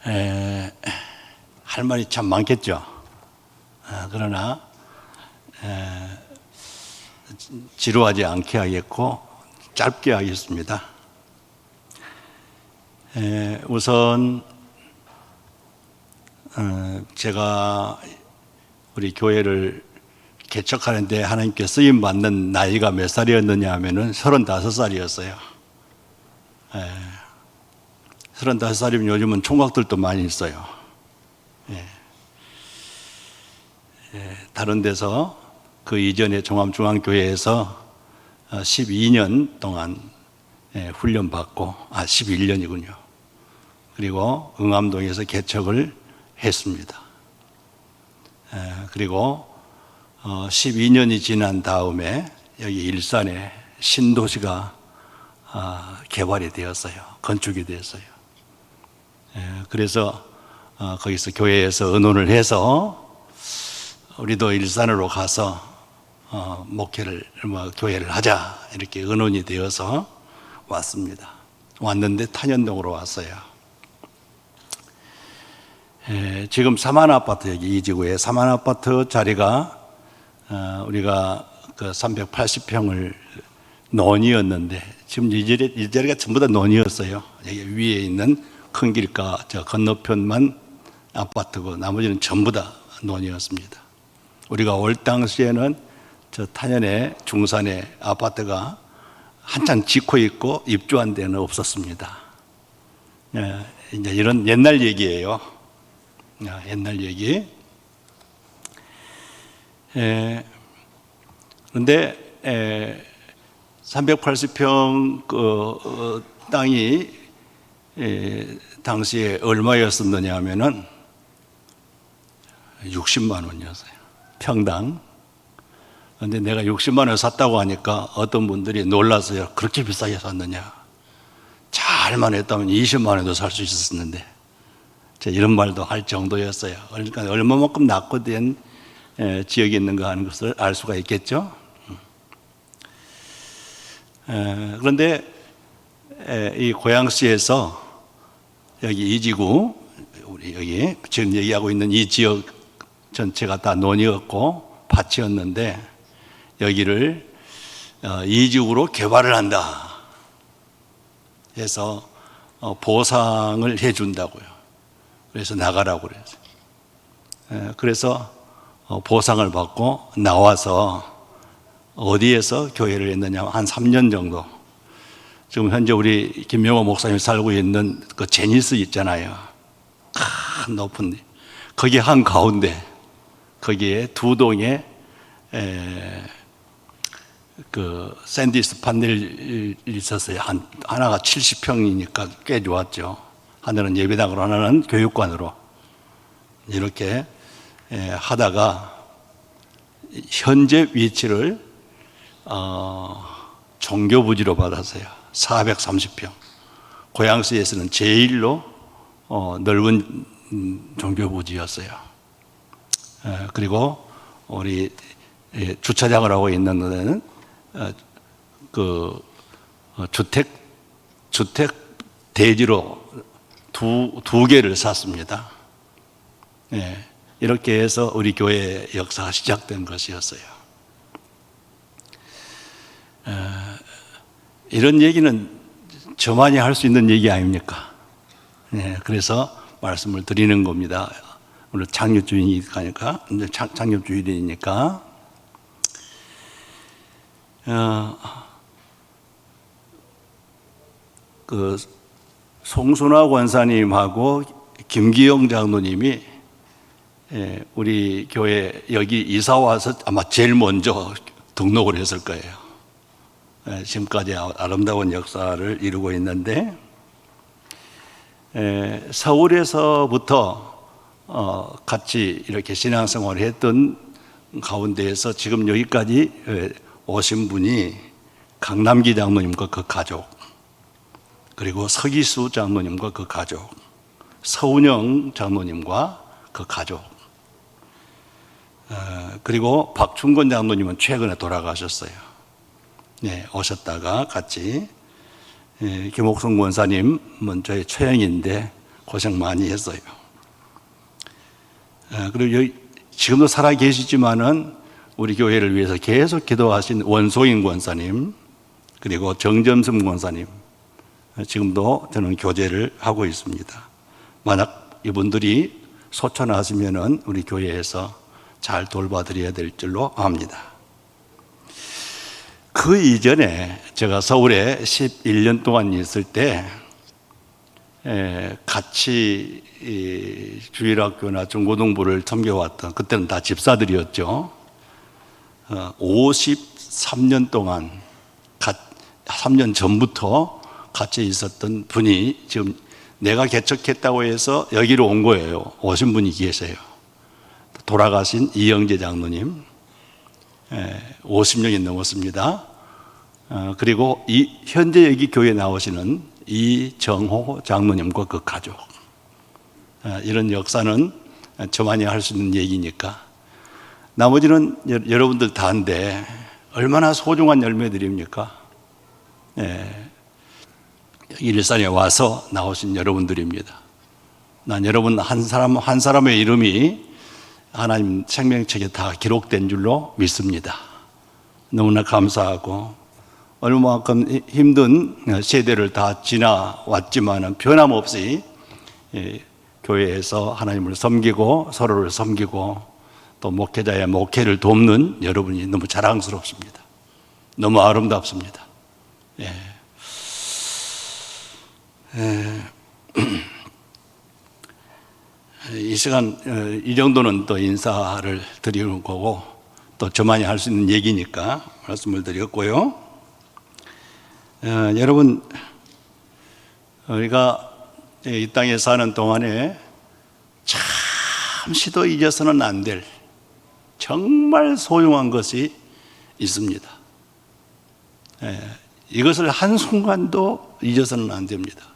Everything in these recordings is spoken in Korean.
할 말이 참 많겠죠. 그러나 지루하지 않게 하겠고 짧게 하겠습니다. 우선 제가 우리 교회를 개척하는데 하나님께 쓰임 받는 나이가 몇 살이었느냐 하면은 35살이었어요. 35살이면 요즘은 총각들도 많이 있어요. 다른 데서 그 이전에 종합중앙교회에서 12년 동안 훈련받고 11년이군요. 그리고 응암동에서 개척을 했습니다. 그리고 12년이 지난 다음에 여기 일산에 신도시가 개발이 되었어요. 건축이 되었어요. 그래서 거기서 교회에서 의논을 해서 우리도 일산으로 가서 교회를 하자 이렇게 의논이 되어서 왔습니다. 왔는데 탄현동으로 왔어요. 지금 사만아파트, 여기 이 지구에 사만아파트 자리가 우리가 그 380평을 논이었는데 지금 이 자리가 전부 다 논이었어요. 여기 위에 있는 큰 길가 저 건너편만 아파트고 나머지는 전부 다 논이었습니다. 우리가 올 당시에는 저 탄현의 중산에 아파트가 한참 짓고 있고 입주한 데는 없었습니다. 이제 이런 옛날 얘기예요. 옛날 얘기. 그런데 380평 그 땅이 당시에 얼마였었느냐 하면은 60만 원이었어요. 평당. 그런데 내가 60만 원 샀다고 하니까 어떤 분들이 놀라서요. 그렇게 비싸게 샀느냐. 잘만 했다면 20만 원도 살 수 있었는데 이런 말도 할 정도였어요. 그러니까 얼마만큼 낙후된 지역이 있는가 하는 것을 알 수가 있겠죠. 그런데 이 고양시에서 여기 이지구, 우리 여기 지금 얘기하고 있는 이 지역 전체가 다 논이었고 밭이었는데 여기를 이지구로 개발을 한다 해서 보상을 해준다고요. 그래서 나가라고 그랬어요. 그래서 보상을 받고 나와서 어디에서 교회를 했느냐 한 3년 정도. 지금 현재 우리 김명호 목사님이 살고 있는 그 제니스 있잖아요. 큰 높은 데. 거기 한 가운데 거기에 두 동에 그 샌디스 판넬이 있었어요. 하나가 70평이니까 꽤 좋았죠. 하나는 예배당으로 하나는 교육관으로 이렇게 하다가 현재 위치를 종교부지로 받았어요. 430평. 고양시에서는 제일로 넓은 종교부지였어요. 그리고 우리 주차장을 하고 있는 데는 그 주택 대지로 두 개를 샀습니다. 이렇게 해서 우리 교회의 역사가 시작된 것이었어요. 이런 얘기는 저만이 할 수 있는 얘기 아닙니까? 그래서 말씀을 드리는 겁니다. 오늘 창립주일이니까, 그 송순화 권사님하고 김기영 장로님이 우리 교회 여기 이사 와서 아마 제일 먼저 등록을 했을 거예요. 지금까지 아름다운 역사를 이루고 있는데 서울에서부터 같이 이렇게 신앙생활을 했던 가운데에서 지금 여기까지 오신 분이 강남기 장로님과 그 가족, 그리고 서기수 장로님과 그 가족, 서운영 장로님과 그 가족, 그리고 박충건 장로님은 최근에 돌아가셨어요. 오셨다가 같이 김옥성 권사님은 저희 처형인데 고생 많이 했어요. 그리고 지금도 살아 계시지만은 우리 교회를 위해서 계속 기도하신 원소인 권사님, 그리고 정점승 권사님, 지금도 저는 교제를 하고 있습니다. 만약 이분들이 소천하시면은 우리 교회에서 잘 돌봐드려야 될 줄로 압니다. 그 이전에 제가 서울에 11년 동안 있을 때 같이 주일학교나 중고등부를 섬겨왔던, 그때는 다 집사들이었죠. 53년 동안 3년 전부터 같이 있었던 분이 지금 내가 개척했다고 해서 여기로 온 거예요. 오신 분이 계세요. 돌아가신 이영재 장로님, 50년이 넘었습니다. 그리고 현재 여기 교회에 나오시는 이정호 장로님과 그 가족. 이런 역사는 저만이 할 수 있는 얘기니까. 나머지는 여러분들 다인데 얼마나 소중한 열매들입니까? 일산에 와서 나오신 여러분들입니다. 난 여러분 한 사람 한 사람의 이름이 하나님 생명책에 다 기록된 줄로 믿습니다. 너무나 감사하고, 얼마만큼 힘든 세대를 다 지나왔지만 변함없이 교회에서 하나님을 섬기고 서로를 섬기고 또 목회자의 목회를 돕는 여러분이 너무 자랑스럽습니다. 너무 아름답습니다. 이 시간 이 정도는 또 인사를 드리는 거고, 또 저만이 할 수 있는 얘기니까 말씀을 드렸고요. 여러분, 우리가 이 땅에 사는 동안에 잠시도 잊어서는 안 될 정말 소중한 것이 있습니다. 이것을 한순간도 잊어서는 안 됩니다.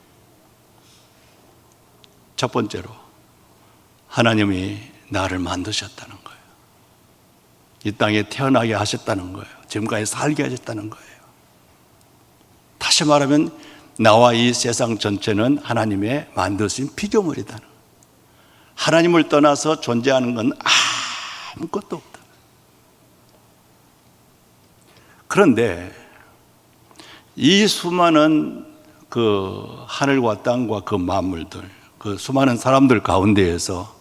첫 번째로, 하나님이 나를 만드셨다는 거예요. 이 땅에 태어나게 하셨다는 거예요. 지금까지 살게 하셨다는 거예요. 다시 말하면 나와 이 세상 전체는 하나님의 만드신 피조물이다는 거예요. 하나님을 떠나서 존재하는 건 아무것도 없다. 그런데 이 수많은 그 하늘과 땅과 그 만물들, 그 수많은 사람들 가운데에서,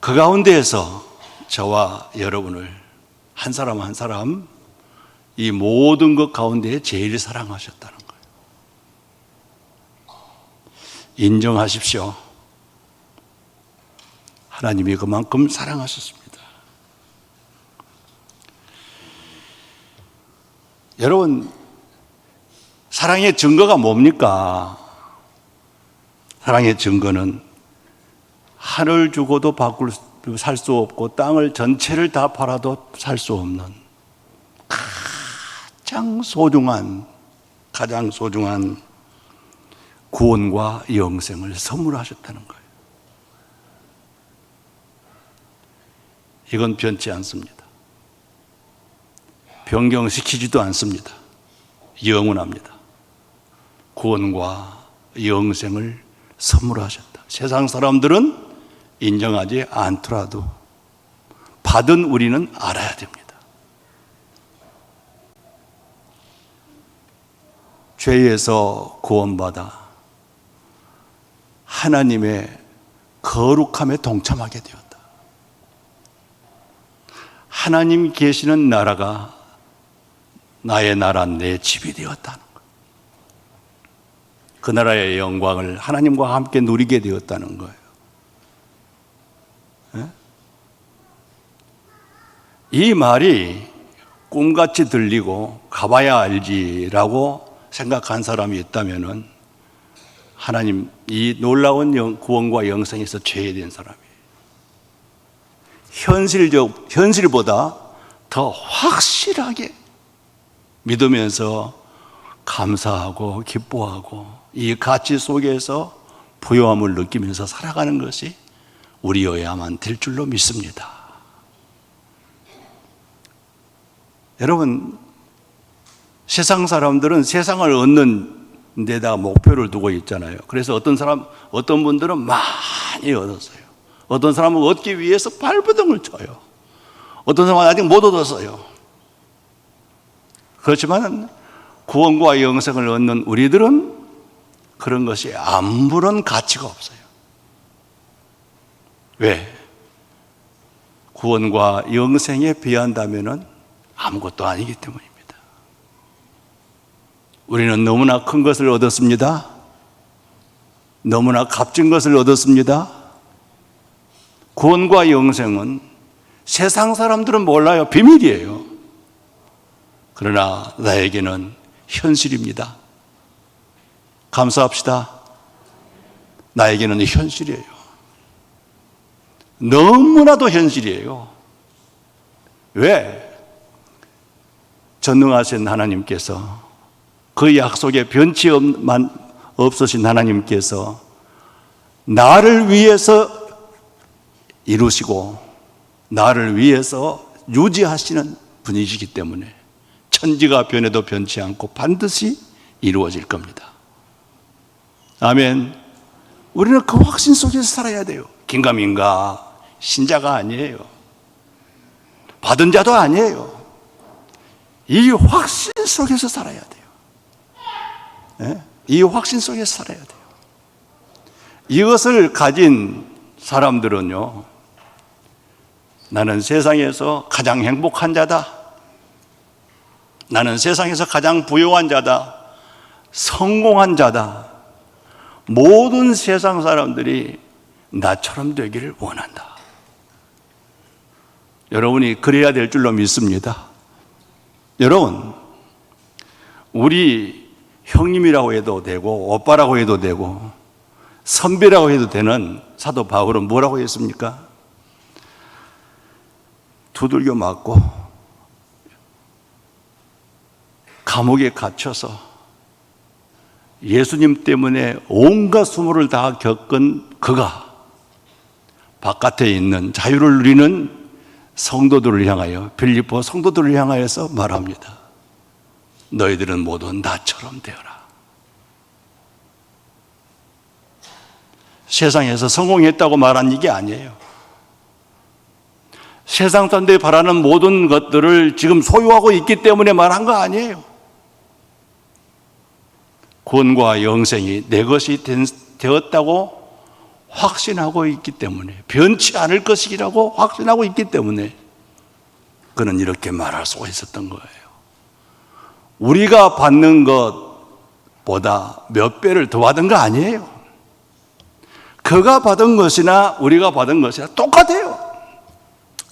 그 가운데에서 저와 여러분을 한 사람 한 사람 이 모든 것 가운데 제일 사랑하셨다는 거예요. 인정하십시오. 하나님이 그만큼 사랑하셨습니다. 여러분, 사랑의 증거가 뭡니까? 사랑의 증거는 하늘 주고도 살 수 없고 땅을 전체를 다 팔아도 살 수 없는 가장 소중한 구원과 영생을 선물하셨다는 거예요. 이건 변치 않습니다. 변경시키지도 않습니다. 영원합니다. 구원과 영생을 선물하셨다. 세상 사람들은 인정하지 않더라도 받은 우리는 알아야 됩니다. 죄에서 구원받아 하나님의 거룩함에 동참하게 되었다. 하나님 계시는 나라가 나의 나라, 내 집이 되었다는 것. 그 나라의 영광을 하나님과 함께 누리게 되었다는 거예요. 이 말이 꿈같이 들리고 가봐야 알지라고 생각한 사람이 있다면은 하나님, 이 놀라운 구원과 영생에서 죄된 사람이에요. 현실보다 더 확실하게 믿으면서 감사하고 기뻐하고 이 가치 속에서 부요함을 느끼면서 살아가는 것이 우리여야만 될 줄로 믿습니다. 여러분, 세상 사람들은 세상을 얻는 데다가 목표를 두고 있잖아요. 그래서 어떤 분들은 많이 얻었어요. 어떤 사람은 얻기 위해서 발버둥을 쳐요. 어떤 사람은 아직 못 얻었어요. 그렇지만 구원과 영생을 얻는 우리들은 그런 것이 아무런 가치가 없어요. 왜? 구원과 영생에 비한다면 아무것도 아니기 때문입니다. 우리는 너무나 큰 것을 얻었습니다. 너무나 값진 것을 얻었습니다. 구원과 영생은 세상 사람들은 몰라요. 비밀이에요. 그러나 나에게는 현실입니다. 감사합시다. 나에게는 현실이에요. 너무나도 현실이에요. 왜? 전능하신 하나님께서, 그 약속에 변치 없으신 하나님께서 나를 위해서 이루시고 나를 위해서 유지하시는 분이시기 때문에 천지가 변해도 변치 않고 반드시 이루어질 겁니다. 아멘. 우리는 그 확신 속에서 살아야 돼요. 긴가민가 신자가 아니에요. 받은 자도 아니에요. 이 확신 속에서 살아야 돼요. 네? 이 확신 속에서 살아야 돼요. 이것을 가진 사람들은요, 나는 세상에서 가장 행복한 자다. 나는 세상에서 가장 부유한 자다. 성공한 자다. 모든 세상 사람들이 나처럼 되기를 원한다. 여러분이 그래야 될 줄로 믿습니다. 여러분, 우리 형님이라고 해도 되고 오빠라고 해도 되고 선배라고 해도 되는 사도 바울은 뭐라고 했습니까? 두들겨 맞고 감옥에 갇혀서 예수님 때문에 온갖 수모를 다 겪은 그가 바깥에 있는 자유를 누리는 성도들을 향하여, 빌립보 성도들을 향하여서 말합니다. 너희들은 모두 나처럼 되어라. 세상에서 성공했다고 말한 이게 아니에요. 세상 사람들이 바라는 모든 것들을 지금 소유하고 있기 때문에 말한 거 아니에요. 구원과 영생이 내 것이 되었다고 확신하고 있기 때문에, 변치 않을 것이라고 확신하고 있기 때문에 그는 이렇게 말할 수가 있었던 거예요. 우리가 받는 것보다 몇 배를 더 받은 거 아니에요. 그가 받은 것이나 우리가 받은 것이나 똑같아요.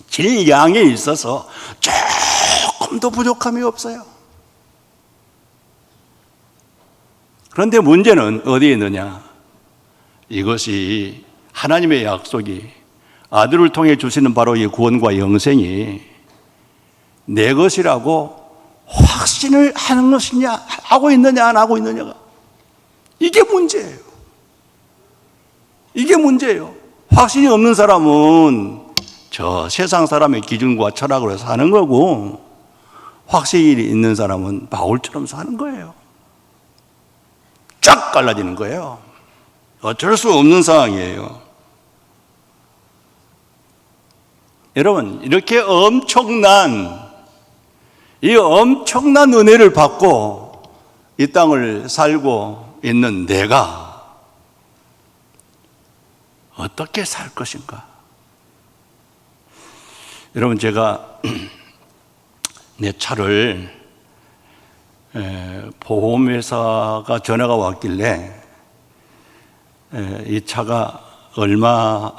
질량에 있어서 조금 더 부족함이 없어요. 그런데 문제는 어디에 있느냐? 이것이 하나님의 약속이 아들을 통해 주시는 바로 이 구원과 영생이 내 것이라고 확신을 하는 것이냐, 하고 있느냐, 안 하고 있느냐가, 이게 문제예요. 이게 문제예요. 확신이 없는 사람은 저 세상 사람의 기준과 철학으로 사는 거고, 확신이 있는 사람은 바울처럼 사는 거예요. 쫙 갈라지는 거예요. 어쩔 수 없는 상황이에요. 여러분, 이렇게 엄청난 은혜를 받고 이 땅을 살고 있는 내가 어떻게 살 것인가? 여러분, 제가 내 차를 보험회사가 전화가 왔길래 이 차가 얼마의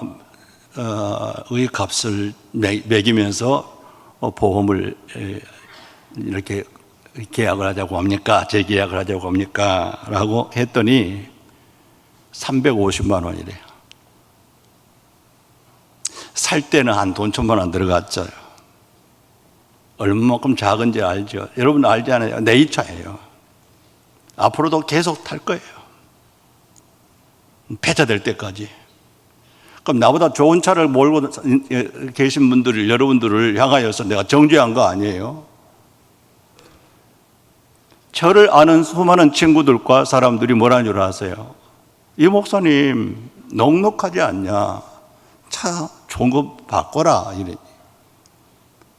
값을 매기면서 보험을 이렇게 계약을 하자고 합니까? 재계약을 하자고 합니까? 라고 했더니 350만 원이래요. 살 때는 한 돈 1,000만 원 들어갔죠. 얼마만큼 작은지 알죠? 여러분 알지 않아요? 내 차예요. 앞으로도 계속 탈 거예요. 폐차될 때까지. 그럼 나보다 좋은 차를 몰고 계신 분들을, 여러분들을 향하여서 내가 정죄한 거 아니에요? 저를 아는 수많은 친구들과 사람들이 뭐라는 줄 아세요? 이 목사님 넉넉하지 않냐? 차 좋은 거 바꿔라 이래.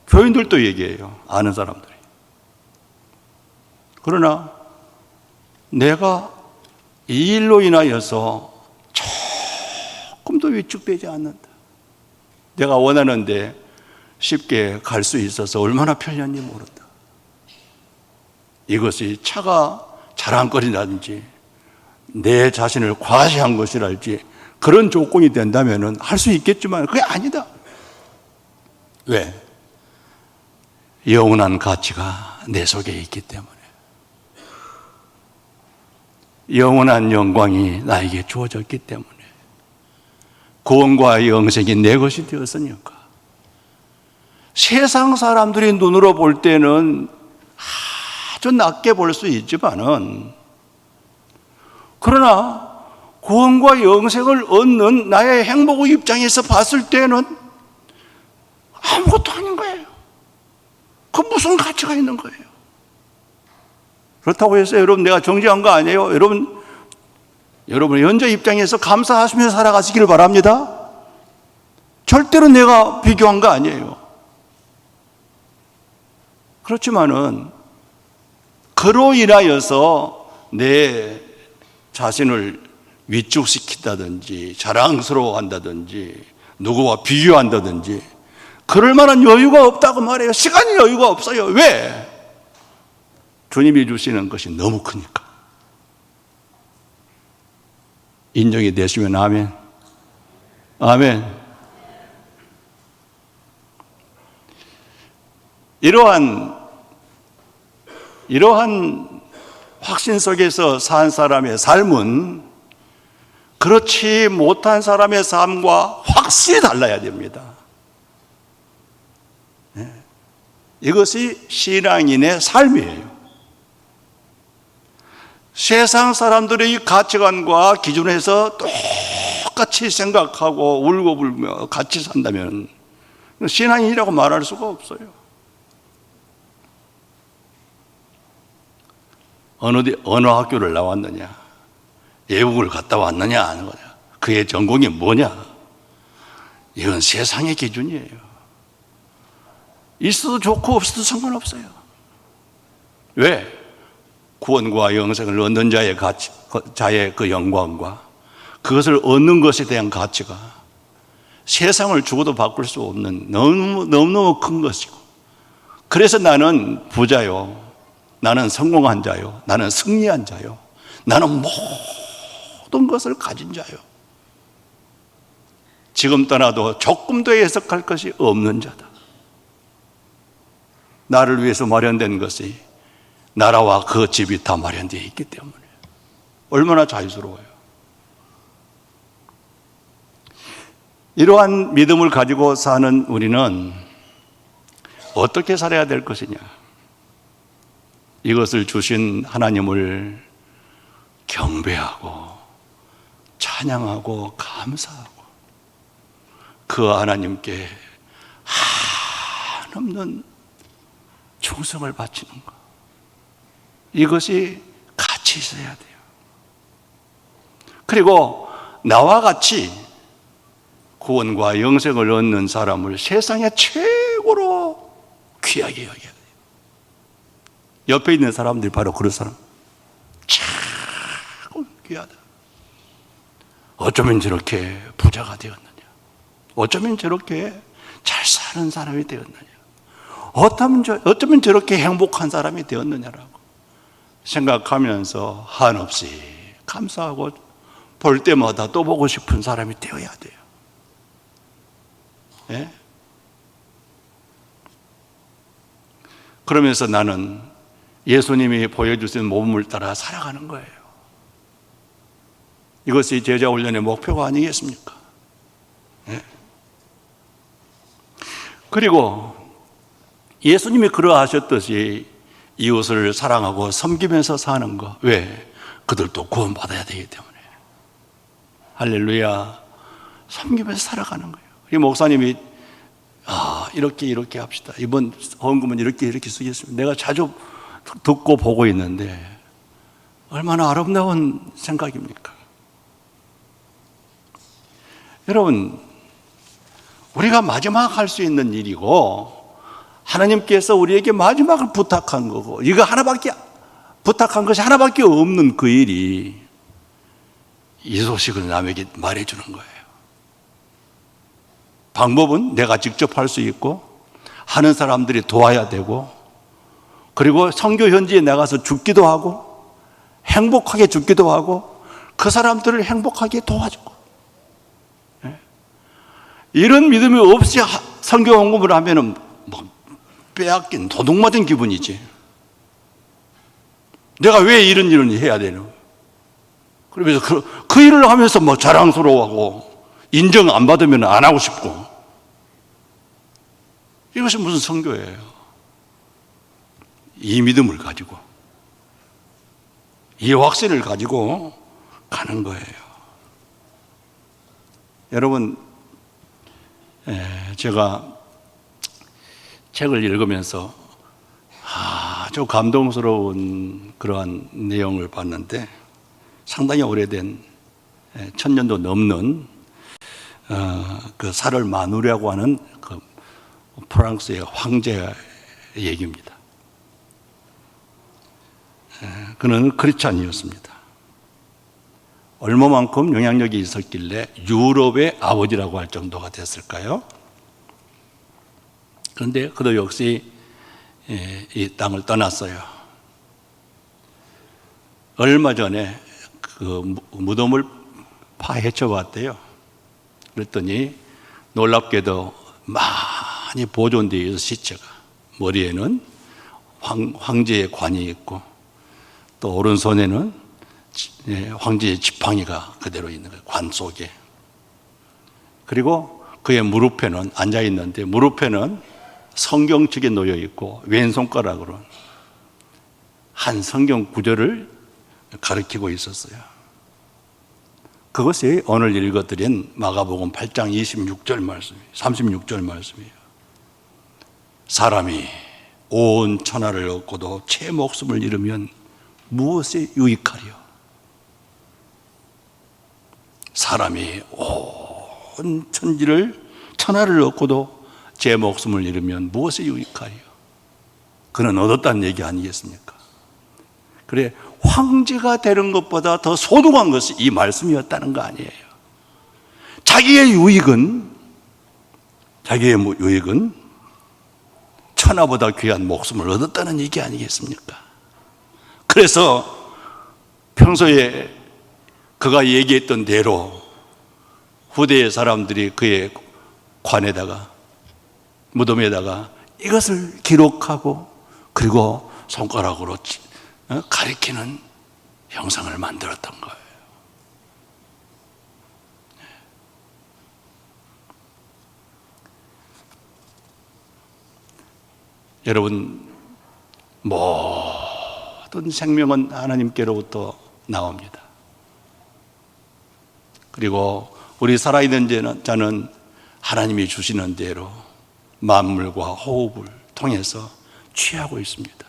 교인들도 얘기해요. 아는 사람들이. 그러나 내가 이 일로 인하여서 조금도 위축되지 않는다. 내가 원하는데 쉽게 갈 수 있어서 얼마나 편리한지 모른다. 이것이 차가 자랑거리라든지 내 자신을 과시한 것이랄지 그런 조건이 된다면 할 수 있겠지만 그게 아니다. 왜? 영원한 가치가 내 속에 있기 때문에. 영원한 영광이 나에게 주어졌기 때문에. 구원과 영생이 내 것이 되었으니까. 세상 사람들이 눈으로 볼 때는 아주 낮게 볼 수 있지만은, 그러나 구원과 영생을 얻는 나의 행복의 입장에서 봤을 때는 아무것도 아닌 거예요. 그 무슨 가치가 있는 거예요? 그렇다고 해서 여러분 내가 정죄한 거 아니에요. 여러분 현재 입장에서 감사하시면서 살아가시기를 바랍니다. 절대로 내가 비교한 거 아니에요. 그렇지만은 그로 인하여서 내 자신을 위축시킨다든지 자랑스러워한다든지 누구와 비교한다든지 그럴 만한 여유가 없다고 말해요. 시간이 여유가 없어요. 왜? 주님이 주시는 것이 너무 크니까. 인정이 되시면 아멘. 아멘. 이러한 확신 속에서 산 사람의 삶은 그렇지 못한 사람의 삶과 확실히 달라야 됩니다. 이것이 신앙인의 삶이에요. 세상 사람들의 이 가치관과 기준에서 똑같이 생각하고 울고 불며 같이 산다면 신앙인이라고 말할 수가 없어요. 어느 학교를 나왔느냐, 외국을 갔다 왔느냐 하는 거냐, 그의 전공이 뭐냐, 이건 세상의 기준이에요. 있어도 좋고 없어도 상관없어요. 왜? 구원과 영생을 얻는 자의 가치, 자의 그 영광과 그것을 얻는 것에 대한 가치가 세상을 주고도 바꿀 수 없는 너무너무 큰 것이고, 그래서 나는 부자요, 나는 성공한 자요, 나는 승리한 자요, 나는 모든 것을 가진 자요, 지금 떠나도 조금도 해석할 것이 없는 자다. 나를 위해서 마련된 것이 나라와 그 집이 다 마련되어 있기 때문에 얼마나 자유스러워요. 이러한 믿음을 가지고 사는 우리는 어떻게 살아야 될 것이냐, 이것을 주신 하나님을 경배하고 찬양하고 감사하고 그 하나님께 한없는 충성을 바치는 것, 이것이 같이 있어야 돼요. 그리고 나와 같이 구원과 영생을 얻는 사람을 세상에 최고로 귀하게 여겨야 돼요. 옆에 있는 사람들이 바로 그런 사람, 최고 귀하다. 어쩌면 저렇게 부자가 되었느냐, 어쩌면 저렇게 잘 사는 사람이 되었느냐, 어쩌면 저렇게 행복한 사람이 되었느냐라고 생각하면서 한없이 감사하고 볼 때마다 또 보고 싶은 사람이 되어야 돼요. 예? 그러면서 나는 예수님이 보여주신 모범을 따라 살아가는 거예요. 이것이 제자 훈련의 목표가 아니겠습니까? 예? 그리고 예수님이 그러하셨듯이 이웃을 사랑하고 섬기면서 사는 거. 왜? 그들도 구원받아야 되기 때문에. 할렐루야. 섬기면서 살아가는 거예요. 이 목사님이 이렇게 합시다. 이번 헌금은 이렇게 쓰겠습니다. 내가 자주 듣고 보고 있는데 얼마나 아름다운 생각입니까? 여러분, 우리가 마지막 할 수 있는 일이고 하나님께서 우리에게 마지막을 부탁한 거고 이거 하나밖에 부탁한 것이 하나밖에 없는 그 일이 이 소식을 남에게 말해주는 거예요. 방법은 내가 직접 할 수 있고 하는 사람들이 도와야 되고 그리고 선교 현지에 나가서 죽기도 하고 행복하게 죽기도 하고 그 사람들을 행복하게 도와주고 이런 믿음이 없이 선교 헌금을 하면은 뭐 빼앗긴 도둑 맞은 기분이지. 내가 왜 이런 일을 해야 되나? 그러면서 그 일을 하면서 뭐 자랑스러워하고 인정 안 받으면 안 하고 싶고 이것이 무슨 선교예요? 이 믿음을 가지고 이 확신을 가지고 가는 거예요. 여러분, 제가 책을 읽으면서 아주 감동스러운 그러한 내용을 봤는데 상당히 오래된 1000년도 넘는 그 사를 마누라고 하는 그 프랑스의 황제의 얘기입니다. 그는 크리스찬이었습니다. 얼마만큼 영향력이 있었길래 유럽의 아버지라고 할 정도가 됐을까요? 그런데 그도 역시 이 땅을 떠났어요. 얼마 전에 그 무덤을 파헤쳐 봤대요. 그랬더니 놀랍게도 많이 보존되어 있어 시체가. 머리에는 황제의 관이 있고 또 오른손에는 황제의 지팡이가 그대로 있는 거예요. 관 속에. 그리고 그의 무릎에는 앉아 있는데 무릎에는 성경책에 놓여 있고 왼손가락으로 한 성경 구절을 가리키고 있었어요. 그것이 오늘 읽어드린 마가복음 8장 26절 말씀이에요. 36절 말씀이에요. 사람이 온 천하를 얻고도 제 목숨을 잃으면 무엇에 유익하리요? 사람이 온 천하를 얻고도 제 목숨을 잃으면 무엇에 유익하리요? 그는 얻었다는 얘기 아니겠습니까? 그래, 황제가 되는 것보다 더 소중한 것이 이 말씀이었다는 거 아니에요. 자기의 유익은 천하보다 귀한 목숨을 얻었다는 얘기 아니겠습니까? 그래서 평소에 그가 얘기했던 대로 후대의 사람들이 그의 관에다가 무덤에다가 이것을 기록하고 그리고 손가락으로 가리키는 형상을 만들었던 거예요. 여러분, 모든 생명은 하나님께로부터 나옵니다. 그리고 우리 살아있는 자는 하나님이 주시는 대로 만물과 호흡을 통해서 취하고 있습니다.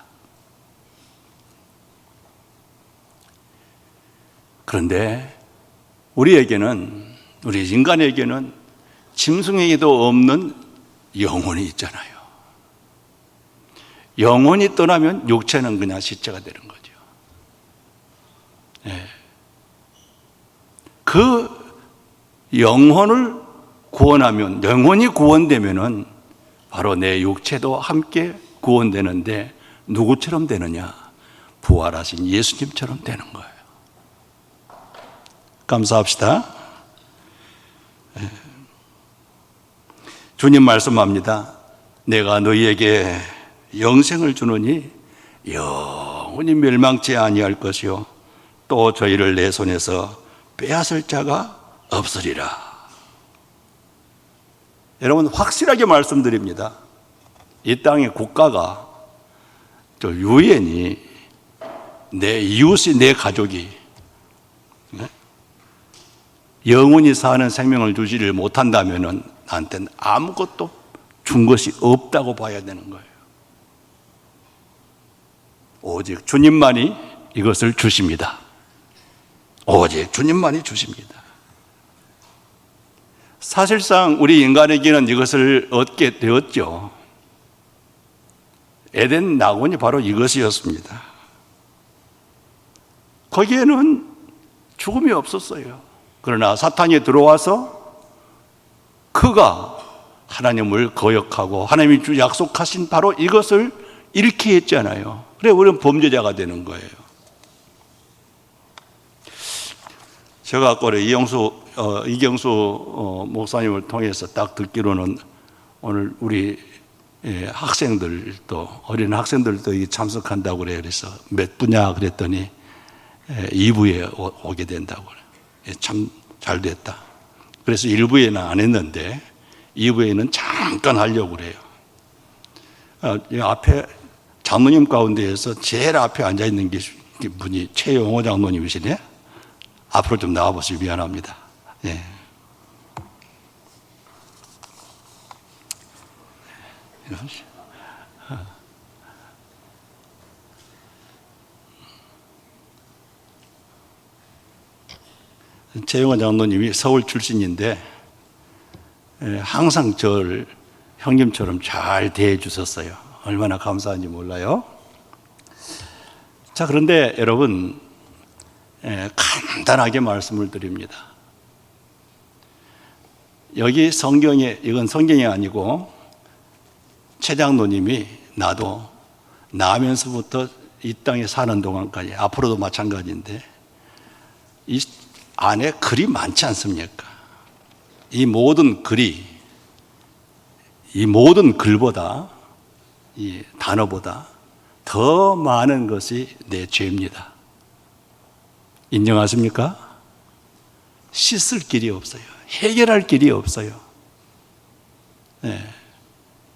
그런데 우리 인간에게는 짐승에게도 없는 영혼이 있잖아요. 영혼이 떠나면 육체는 그냥 시체가 되는 거죠. 그 영혼을 구원하면, 영혼이 구원되면은 바로 내 육체도 함께 구원되는데 누구처럼 되느냐? 부활하신 예수님처럼 되는 거예요. 감사합시다. 주님 말씀합니다. 내가 너희에게 영생을 주노니 영원히 멸망치 아니할 것이요 또 저희를 내 손에서 빼앗을 자가 없으리라. 여러분, 확실하게 말씀드립니다. 이 땅의 국가가, 저 유엔이, 내 이웃이, 내 가족이 영원히 사는 생명을 주지를 못한다면 나한테는 아무것도 준 것이 없다고 봐야 되는 거예요. 오직 주님만이 이것을 주십니다. 오직 주님만이 주십니다. 사실상 우리 인간에게는 이것을 얻게 되었죠. 에덴 낙원이 바로 이것이었습니다. 거기에는 죽음이 없었어요. 그러나 사탄이 들어와서 그가 하나님을 거역하고 하나님이 약속하신 바로 이것을 잃게 했잖아요. 그래 우리는 범죄자가 되는 거예요. 제가 아까 이경수 목사님을 통해서 딱 듣기로는 오늘 우리 학생들도 어린 학생들도 참석한다고 그래요. 그래서 몇 분야 그랬더니 2부에 오게 된다고 그래요. 참 잘 됐다. 그래서 1부에는 안 했는데 2부에는 잠깐 하려고 그래요. 이 앞에 장로님 가운데에서 제일 앞에 앉아 있는 분이 최용호 장로님이시네. 앞으로 좀 나와보시기 미안합니다. 예. 최용호 장로님이 서울 출신인데 항상 저를 형님처럼 잘 대해 주셨어요. 얼마나 감사한지 몰라요. 자, 그런데 여러분 간단하게 말씀을 드립니다. 여기 성경에, 이건 성경이 아니고 최 장로님이 나도 나면서부터 이 땅에 사는 동안까지, 앞으로도 마찬가지인데 이 안에 글이 많지 않습니까? 이 모든 글이, 이 모든 글보다, 이 단어보다 더 많은 것이 내 죄입니다. 인정하십니까? 씻을 길이 없어요. 해결할 길이 없어요. 네.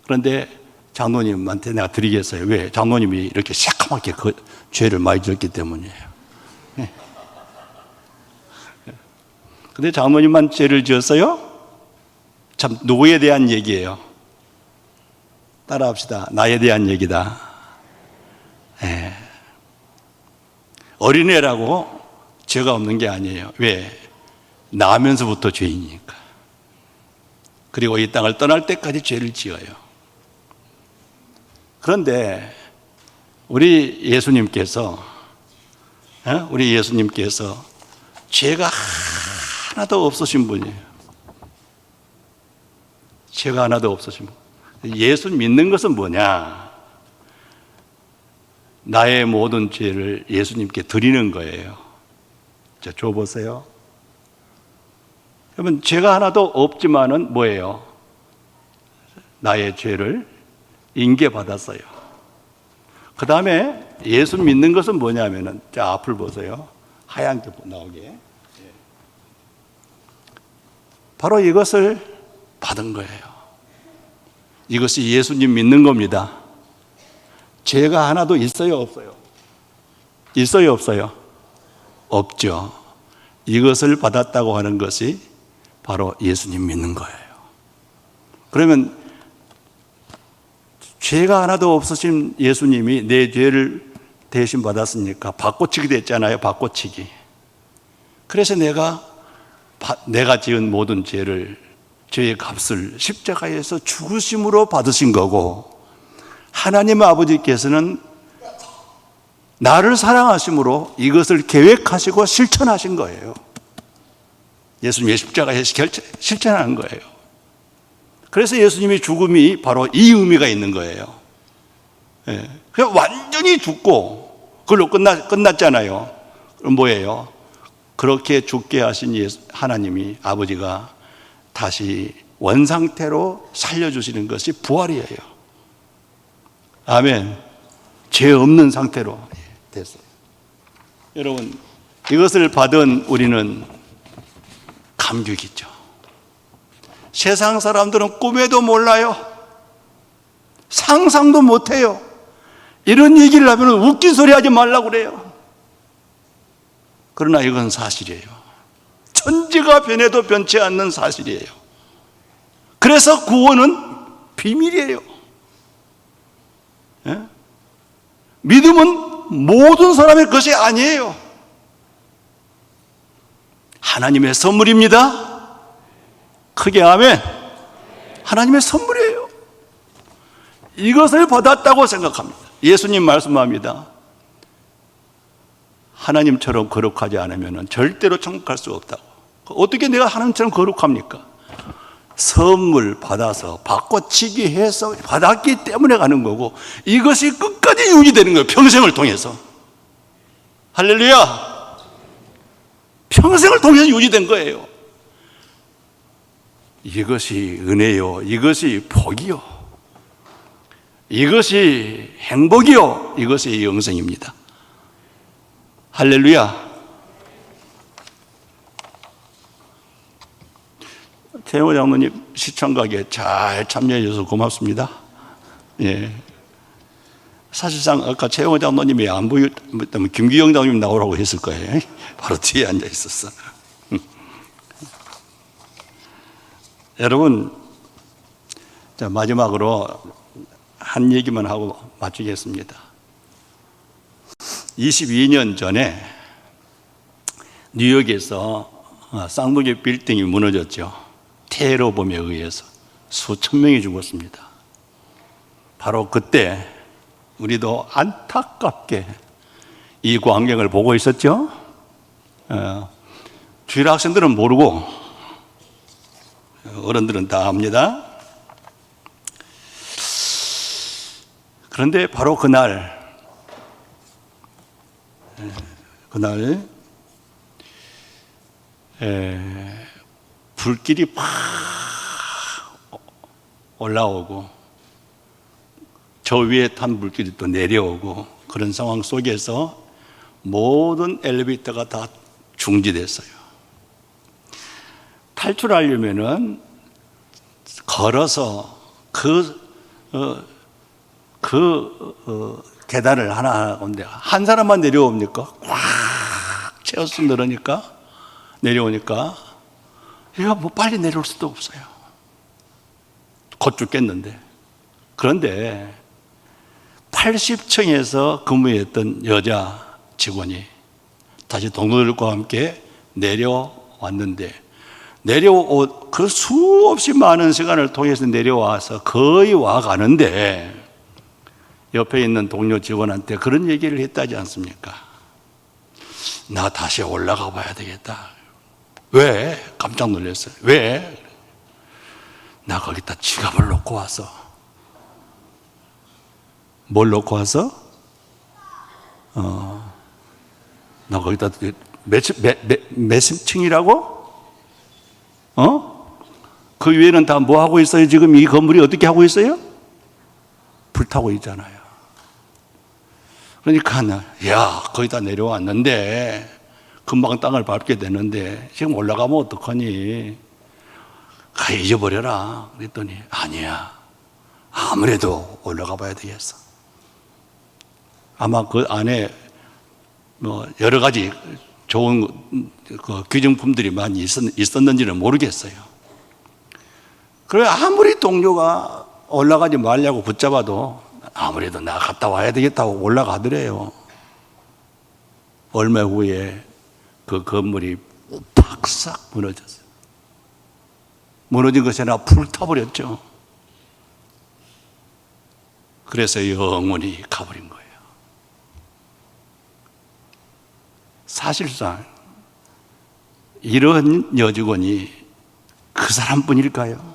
그런데 장로님한테 내가 드리겠어요. 왜? 장로님이 이렇게 새까맣게 그 죄를 많이 지었기 때문이에요. 네. 근데 장로님만 죄를 지었어요? 참 누구에 대한 얘기예요? 따라합시다. 나에 대한 얘기다. 네. 어린애라고 죄가 없는 게 아니에요. 왜? 나면서부터 죄이니까. 그리고 이 땅을 떠날 때까지 죄를 지어요. 그런데 우리 예수님께서 죄가 하나도 없으신 분이에요. 죄가 하나도 없으신 분. 예수 믿는 것은 뭐냐? 나의 모든 죄를 예수님께 드리는 거예요. 자, 줘보세요. 여러분, 죄가 하나도 없지만은 뭐예요? 나의 죄를 인계받았어요. 그 다음에 예수 믿는 것은 뭐냐면은, 자, 앞을 보세요. 하얀 게 나오게. 바로 이것을 받은 거예요. 이것이 예수님 믿는 겁니다. 죄가 하나도 있어요, 없어요? 있어요, 없어요? 없죠. 이것을 받았다고 하는 것이 바로 예수님 믿는 거예요. 그러면 죄가 하나도 없으신 예수님이 내 죄를 대신 받았으니까 바꿔치기 됐잖아요. 바꿔치기. 그래서 내가 지은 모든 죄의 값을 십자가에서 죽으심으로 받으신 거고, 하나님 아버지께서는 나를 사랑하심으로 이것을 계획하시고 실천하신 거예요. 예수님의 십자가에서 실천한 거예요. 그래서 예수님의 죽음이 바로 이 의미가 있는 거예요. 그냥 완전히 죽고 그걸로 끝났잖아요. 그럼 뭐예요? 그렇게 죽게 하신 하나님이, 아버지가 다시 원상태로 살려주시는 것이 부활이에요. 아멘. 죄 없는 상태로 됐어요. 여러분, 이것을 받은 우리는 감격이죠. 세상 사람들은 꿈에도 몰라요. 상상도 못해요. 이런 얘기를 하면 웃긴 소리 하지 말라고 그래요. 그러나 이건 사실이에요. 천지가 변해도 변치 않는 사실이에요. 그래서 구원은 비밀이에요. 믿음은 모든 사람의 것이 아니에요. 하나님의 선물입니다. 크게 아멘. 하나님의 선물이에요. 이것을 받았다고 생각합니다. 예수님 말씀합니다. 하나님처럼 거룩하지 않으면 절대로 천국 갈 수 없다고. 어떻게 내가 하나님처럼 거룩합니까? 선물 받아서 바꿔치기 해서 받았기 때문에 가는 거고, 이것이 끝까지 유지되는 거예요. 평생을 통해서. 할렐루야. 평생을 통해서 유지된 거예요. 이것이 은혜요, 이것이 복이요, 이것이 행복이요, 이것이 영생입니다. 할렐루야. 최영호 장로님 시청각에 잘 참여해 주셔서 고맙습니다. 예. 사실상 아까 최영호 장로님이 안 보였다면 김기영 장로님 나오라고 했을 거예요. 바로 뒤에 앉아 있었어. 여러분, 자, 마지막으로 한 얘기만 하고 마치겠습니다. 22년 전에 뉴욕에서 쌍둥이 빌딩이 무너졌죠. 테러범에 의해서 수천 명이 죽었습니다. 바로 그때 우리도 안타깝게 이 광경을 보고 있었죠. 주일 학생들은 모르고 어른들은 다 압니다. 그런데 바로 그날 불길이 팍 올라오고 저 위에 탄 불길이 또 내려오고, 그런 상황 속에서 모든 엘리베이터가 다 중지됐어요. 탈출하려면은 걸어서 계단을 하나 건데 한 사람만 내려옵니까? 꽉 채워서 늘으니까 내려오니까 얘가 뭐 빨리 내려올 수도 없어요. 곧 죽겠는데. 그런데 80층에서 근무했던 여자 직원이 다시 동료들과 함께 내려왔는데, 그 수없이 많은 시간을 통해서 내려와서 거의 와가는데 옆에 있는 동료 직원한테 그런 얘기를 했다지 않습니까? 나 다시 올라가 봐야 되겠다. 왜? 깜짝 놀랐어요. 왜? 나 거기다 지갑을 놓고 와서. 뭘 놓고 와서? 나 거기다 몇 층이라고? 그 위에는 다 뭐 하고 있어요? 지금 이 건물이 어떻게 하고 있어요? 불타고 있잖아요. 그러니까 야, 거기다 내려왔는데 금방 땅을 밟게 되는데 지금 올라가면 어떡하니? 잊어버려라. 그랬더니 아니야, 아무래도 올라가 봐야 되겠어. 아마 그 안에 뭐 여러 가지 좋은 그 귀중품들이 많이 있었는지는 모르겠어요. 그래, 아무리 동료가 올라가지 말라고 붙잡아도 아무래도 나 갔다 와야 되겠다고 올라가더래요. 얼마 후에 그 건물이 팍싹 무너졌어요. 무너진 것이 아니라 불타버렸죠. 그래서 영원히 가버린 거예요. 사실상 이런 여직원이 그 사람뿐일까요?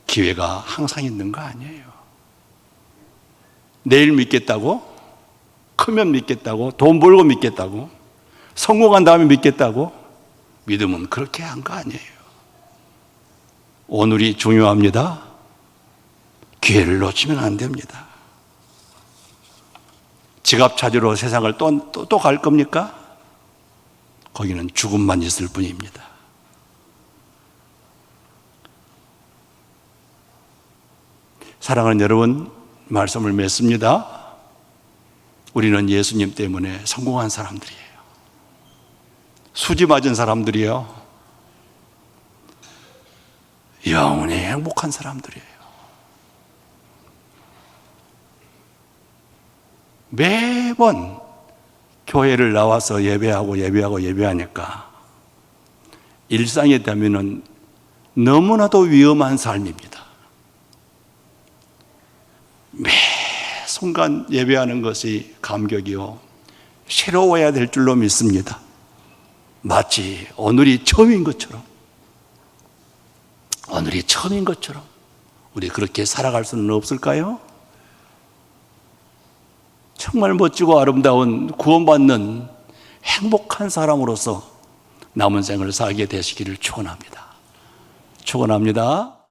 기회가 항상 있는 거 아니에요. 내일 믿겠다고? 크면 믿겠다고? 돈 벌고 믿겠다고? 성공한 다음에 믿겠다고? 믿음은 그렇게 한 거 아니에요. 오늘이 중요합니다. 기회를 놓치면 안 됩니다. 지갑 찾으러 세상을 또 갈 겁니까? 거기는 죽음만 있을 뿐입니다. 사랑하는 여러분, 말씀을 맺습니다. 우리는 예수님 때문에 성공한 사람들이에요. 수지 맞은 사람들이에요. 영원히 행복한 사람들이에요. 매번 교회를 나와서 예배하니까 일상이 되면은 너무나도 위험한 삶입니다. 매 순간 예배하는 것이 감격이요 새로워야 될 줄로 믿습니다. 마치 오늘이 처음인 것처럼 우리 그렇게 살아갈 수는 없을까요? 정말 멋지고 아름다운 구원받는 행복한 사람으로서 남은 생을 살게 되시기를 축원합니다.